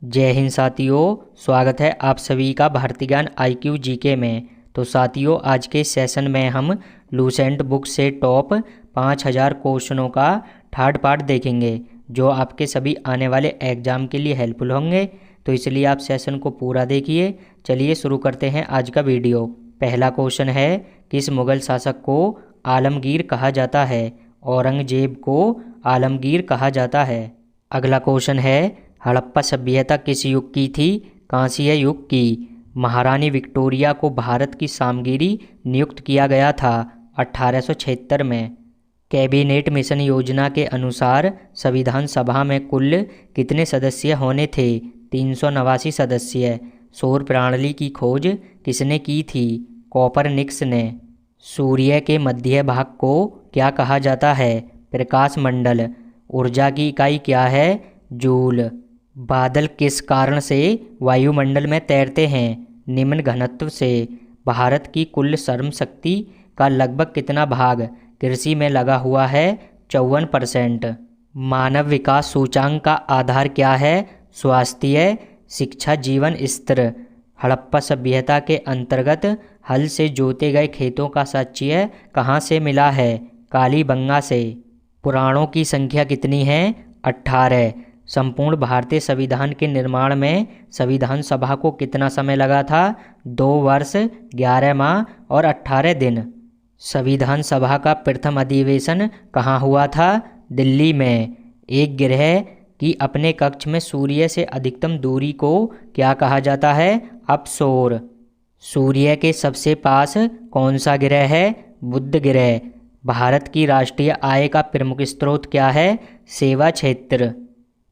जय हिंद साथियों, स्वागत है आप सभी का भारतीय ज्ञान IQ जीके में। तो साथियों, आज के सेशन में हम लूसेंट बुक से टॉप 5000 क्वेश्चनों का थर्ड पार्ट देखेंगे, जो आपके सभी आने वाले एग्जाम के लिए हेल्पफुल होंगे। तो इसलिए आप सेशन को पूरा देखिए। चलिए शुरू करते हैं आज का वीडियो। पहला क्वेश्चन है, किस मुगल शासक को आलमगीर कहा जाता है? औरंगजेब को आलमगीर कहा जाता है। अगला क्वेश्चन है, हड़प्पा सभ्यता किस युग की थी? कांस्य युग की। महारानी विक्टोरिया को भारत की सामगिरी नियुक्त किया गया था 1876 में। कैबिनेट मिशन योजना के अनुसार संविधान सभा में कुल कितने सदस्य होने थे? 389 सदस्य। सौर प्रणाली की खोज किसने की थी? कोपरनिकस ने। सूर्य के मध्य भाग को क्या कहा जाता है? प्रकाश मंडल। ऊर्जा की इकाई क्या है? जूल। बादल किस कारण से वायुमंडल में तैरते हैं? निम्न घनत्व से। भारत की कुल श्रम शक्ति का लगभग कितना भाग कृषि में लगा हुआ है? 54%। मानव विकास सूचांक का आधार क्या है? स्वास्थ्य, शिक्षा, जीवन स्तर। हड़प्पा सभ्यता के अंतर्गत हल से जोते गए खेतों का साक्ष्य कहाँ से मिला है? कालीबंगा से। पुराणों की संख्या कितनी है? 18। संपूर्ण भारतीय संविधान के निर्माण में संविधान सभा को कितना समय लगा था? 2 वर्ष 11 माह और 18 दिन। संविधान सभा का प्रथम अधिवेशन कहाँ हुआ था? दिल्ली में। एक ग्रह की अपने कक्ष में सूर्य से अधिकतम दूरी को क्या कहा जाता है? अपसोर। सूर्य के सबसे पास कौन सा ग्रह है? बुध ग्रह। भारत की राष्ट्रीय आय का प्रमुख स्रोत क्या है? सेवा क्षेत्र।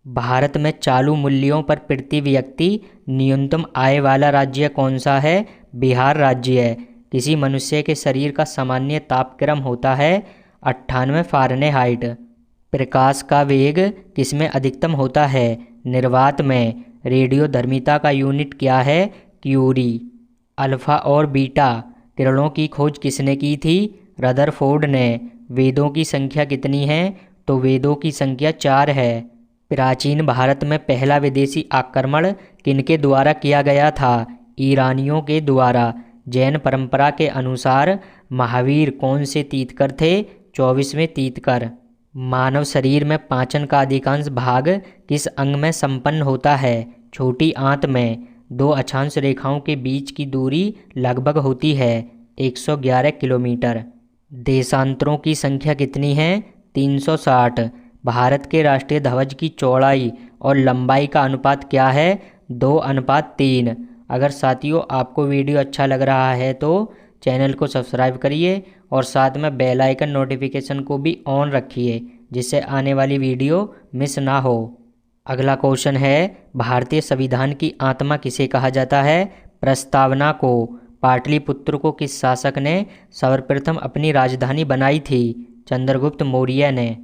भारत में चालू मूल्यों पर प्रति व्यक्ति न्यूनतम आय वाला राज्य कौन सा है? बिहार राज्य है। किसी मनुष्य के शरीर का सामान्य तापक्रम होता है 98 फ़ारेनहाइट। प्रकाश का वेग किसमें अधिकतम होता है? निर्वात में। रेडियोधर्मिता का यूनिट क्या है? क्यूरी। अल्फ़ा और बीटा किरणों की खोज किसने की थी? रदरफोर्ड ने। वेदों की संख्या कितनी है? तो वेदों की संख्या 4 है। प्राचीन भारत में पहला विदेशी आक्रमण किनके द्वारा किया गया था? ईरानियों के द्वारा। जैन परंपरा के अनुसार महावीर कौन से तीर्थकर थे? 24वें तीर्थकर। मानव शरीर में पाचन का अधिकांश भाग किस अंग में संपन्न होता है? छोटी आंत में। 2 अक्षांश रेखाओं के बीच की दूरी लगभग होती है 111 किलोमीटर। देशांतरों की संख्या कितनी है? 360। भारत के राष्ट्रीय ध्वज की चौड़ाई और लंबाई का अनुपात क्या है? 2:3। अगर साथियों आपको वीडियो अच्छा लग रहा है तो चैनल को सब्सक्राइब करिए और साथ में बेल आइकन नोटिफिकेशन को भी ऑन रखिए, जिससे आने वाली वीडियो मिस ना हो। अगला क्वेश्चन है, भारतीय संविधान की आत्मा किसे कहा जाता है? प्रस्तावना को। पाटलिपुत्र को किस शासक ने सर्वप्रथम अपनी राजधानी बनाई थी? चंद्रगुप्त मौर्य ने।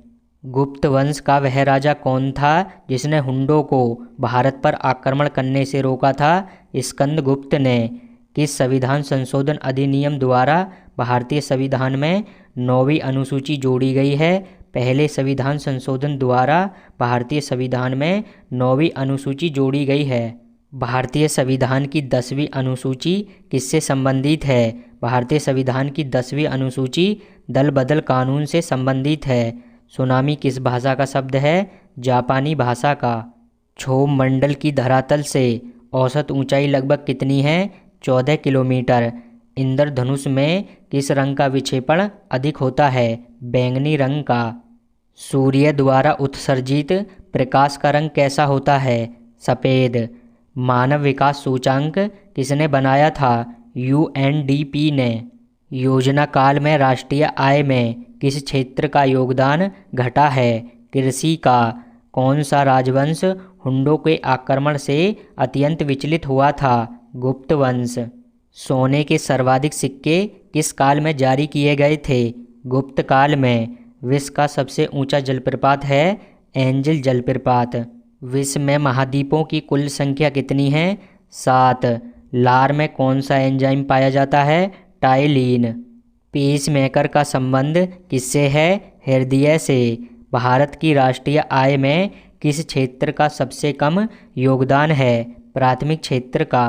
गुप्त वंश का वह राजा कौन था जिसने हुंडों को भारत पर आक्रमण करने से रोका था? स्कंदगुप्त ने। किस संविधान संशोधन अधिनियम द्वारा भारतीय संविधान में 9वीं अनुसूची जोड़ी गई है? पहले संविधान संशोधन द्वारा भारतीय संविधान में 9वीं अनुसूची जोड़ी गई है। भारतीय संविधान की 10वीं अनुसूची किससे संबंधित है? भारतीय संविधान की 10वीं अनुसूची दल बदल कानून से संबंधित है। सुनामी किस भाषा का शब्द है? जापानी भाषा का। क्षोभ मंडल की धरातल से औसत ऊंचाई लगभग कितनी है? 14 किलोमीटर। इंद्रधनुष में किस रंग का विक्षेपण अधिक होता है? बैंगनी रंग का। सूर्य द्वारा उत्सर्जित प्रकाश का रंग कैसा होता है? सफ़ेद। मानव विकास सूचांक किसने बनाया था? UNDP ने। योजना काल में राष्ट्रीय आय में किस क्षेत्र का योगदान घटा है? कृषि का। कौन सा राजवंश हुंडों के आक्रमण से अत्यंत विचलित हुआ था? गुप्त वंश। सोने के सर्वाधिक सिक्के किस काल में जारी किए गए थे? गुप्त काल में। विश्व का सबसे ऊंचा जलप्रपात है एंजल जलप्रपात। विश्व में महाद्वीपों की कुल संख्या कितनी है? 7। लार में कौन सा एंजाइम पाया जाता है? टाइलिन। पेसमेकर का संबंध किससे है? हृदय से। भारत की राष्ट्रीय आय में किस क्षेत्र का सबसे कम योगदान है? प्राथमिक क्षेत्र का।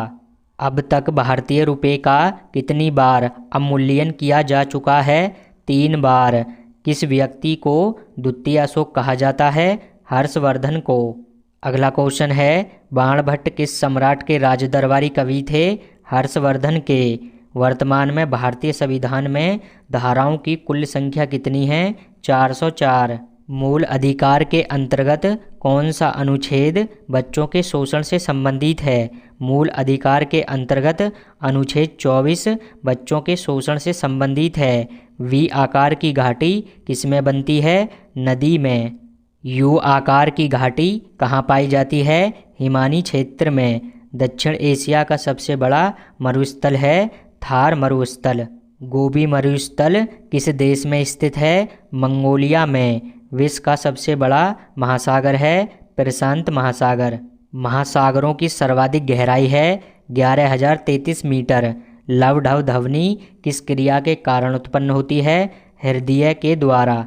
अब तक भारतीय रुपये का कितनी बार अवमूल्यन किया जा चुका है? 3 बार। किस व्यक्ति को द्वितीय अशोक कहा जाता है? हर्षवर्धन को। अगला क्वेश्चन है, बाणभट्ट किस सम्राट के राजदरबारी कवि थे? हर्षवर्धन के। वर्तमान में भारतीय संविधान में धाराओं की कुल संख्या कितनी है? 404। मूल अधिकार के अंतर्गत कौन सा अनुच्छेद बच्चों के शोषण से संबंधित है? मूल अधिकार के अंतर्गत अनुच्छेद 24 बच्चों के शोषण से संबंधित है। वी आकार की घाटी किसमें बनती है? नदी में। यू आकार की घाटी कहाँ पाई जाती है? हिमानी क्षेत्र में। दक्षिण एशिया का सबसे बड़ा मरुस्थल है थार मरुस्थल। गोबी मरुस्थल किस देश में स्थित है? मंगोलिया में। विश्व का सबसे बड़ा महासागर है प्रशांत महासागर। महासागरों की सर्वाधिक गहराई है 11,033 मीटर। लव ढव ध्वनि किस क्रिया के कारण उत्पन्न होती है? हृदय के द्वारा।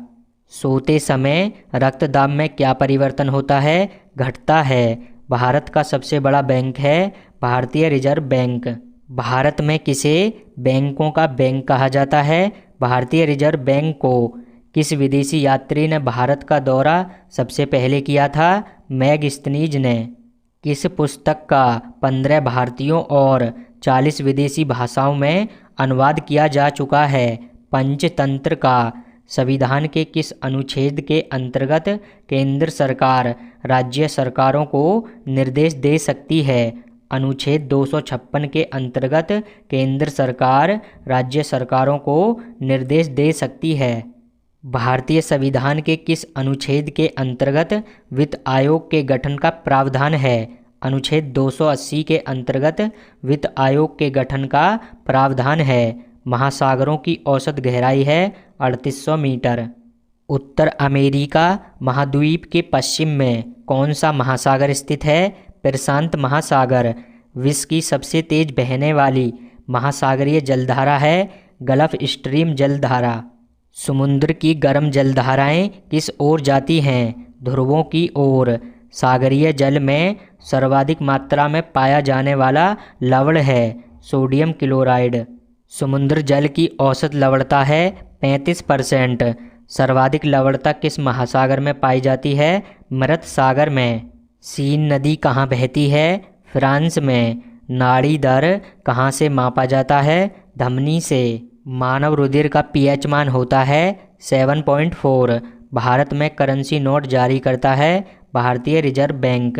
सोते समय रक्तदाब में क्या परिवर्तन होता है? घटता है। भारत का सबसे बड़ा बैंक है भारतीय रिजर्व बैंक। भारत में किसे बैंकों का बैंक कहा जाता है? भारतीय रिजर्व बैंक को। किस विदेशी यात्री ने भारत का दौरा सबसे पहले किया था? मैगस्थनीज ने। किस पुस्तक का 15 भारतीयों और 40 विदेशी भाषाओं में अनुवाद किया जा चुका है? पंचतंत्र का। संविधान के किस अनुच्छेद के अंतर्गत केंद्र सरकार राज्य सरकारों को निर्देश दे सकती है? अनुच्छेद 256 के अंतर्गत केंद्र सरकार राज्य सरकारों को निर्देश दे सकती है। भारतीय संविधान के किस अनुच्छेद के अंतर्गत वित्त आयोग के गठन का प्रावधान है? अनुच्छेद 280 के अंतर्गत वित्त आयोग के गठन का प्रावधान है। महासागरों की औसत गहराई है 3800 मीटर। उत्तर अमेरिका महाद्वीप के पश्चिम में कौन सा महासागर स्थित है? प्रशांत महासागर। विश्व की सबसे तेज बहने वाली महासागरीय जलधारा है गल्फ स्ट्रीम जलधारा। समुद्र की गर्म जलधाराएं किस ओर जाती हैं? ध्रुवों की ओर। सागरीय जल में सर्वाधिक मात्रा में पाया जाने वाला लवण है सोडियम क्लोराइड। समुद्र जल की औसत लवणता है 35%। सर्वाधिक लवणता किस महासागर में पाई जाती है? मृत सागर में। सीन नदी कहाँ बहती है? फ्रांस में। नाड़ी दर कहाँ से मापा जाता है? धमनी से। मानव रुधिर का पीएच मान होता है 7.4। भारत में करेंसी नोट जारी करता है भारतीय रिजर्व बैंक।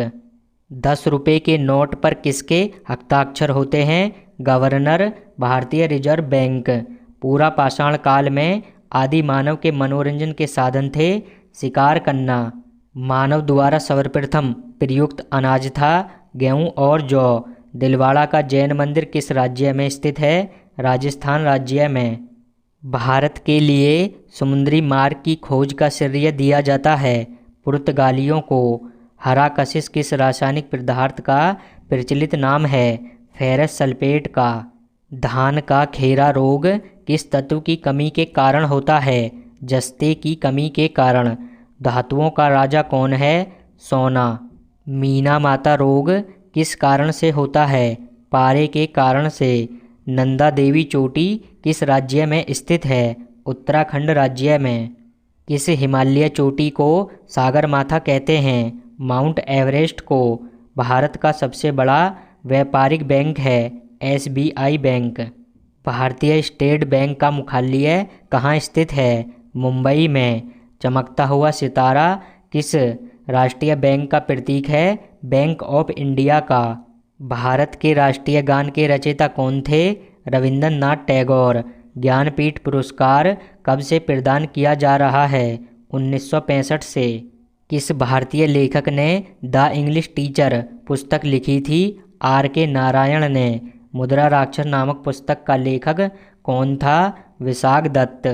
10 रुपये के नोट पर किसके हस्ताक्षर होते हैं? गवर्नर भारतीय रिजर्व बैंक। पूरा पाषाण काल में आदि मानव के मनोरंजन के साधन थे शिकार करना। मानव द्वारा सर्वप्रथम प्रयुक्त अनाज था गेहूं और जौ। दिलवाड़ा का जैन मंदिर किस राज्य में स्थित है? राजस्थान राज्य में। भारत के लिए समुद्री मार्ग की खोज का श्रेय दिया जाता है पुर्तगालियों को। हरा कशिश किस रासायनिक पदार्थ का प्रचलित नाम है? फेरस सल्फेट का। धान का खेरा रोग किस तत्व की कमी के कारण होता है? जस्ते की कमी के कारण। धातुओं का राजा कौन है? सोना। मीना माता रोग किस कारण से होता है? पारे के कारण से। नंदा देवी चोटी किस राज्य में स्थित है? उत्तराखंड राज्य में। किस हिमालय चोटी को सागरमाथा कहते हैं? माउंट एवरेस्ट को। भारत का सबसे बड़ा व्यापारिक बैंक है SBI बैंक। भारतीय स्टेट बैंक का मुख्यालय कहाँ स्थित है? मुंबई में। चमकता हुआ सितारा किस राष्ट्रीय बैंक का प्रतीक है? बैंक ऑफ इंडिया का। भारत के राष्ट्रीय गान के रचयिता कौन थे? रविंद्रनाथ टैगोर। ज्ञानपीठ पुरस्कार कब से प्रदान किया जा रहा है? 1965 से। किस भारतीय लेखक ने द इंग्लिश टीचर पुस्तक लिखी थी? RK नारायण ने। मुद्रा राक्षस नामक पुस्तक का लेखक कौन था? विशाख दत्त।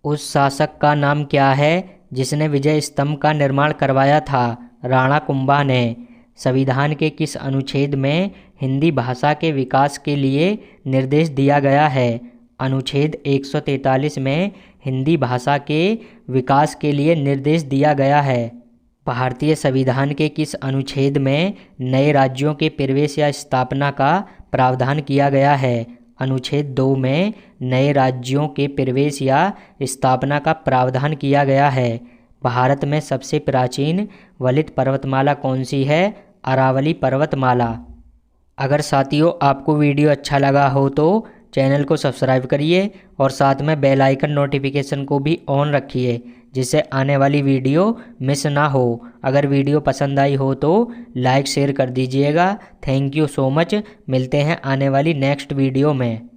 उस शासक का नाम क्या है जिसने विजय स्तंभ का निर्माण करवाया था? राणा कुंभा ने। संविधान के किस अनुच्छेद में हिंदी भाषा के विकास के लिए निर्देश दिया गया है? अनुच्छेद 143 में हिंदी भाषा के विकास के लिए निर्देश दिया गया है। भारतीय संविधान के किस अनुच्छेद में नए राज्यों के प्रवेश या स्थापना का प्रावधान किया गया है? अनुच्छेद 2 में नए राज्यों के प्रवेश या स्थापना का प्रावधान किया गया है। भारत में सबसे प्राचीन वलित पर्वतमाला कौन सी है? अरावली पर्वतमाला। अगर साथियों आपको वीडियो अच्छा लगा हो तो चैनल को सब्सक्राइब करिए और साथ में बेल आइकन नोटिफिकेशन को भी ऑन रखिए, जिससे आने वाली वीडियो मिस ना हो। अगर वीडियो पसंद आई हो तो लाइक शेयर कर दीजिएगा। Thank you so much. मिलते हैं आने वाली नेक्स्ट वीडियो में।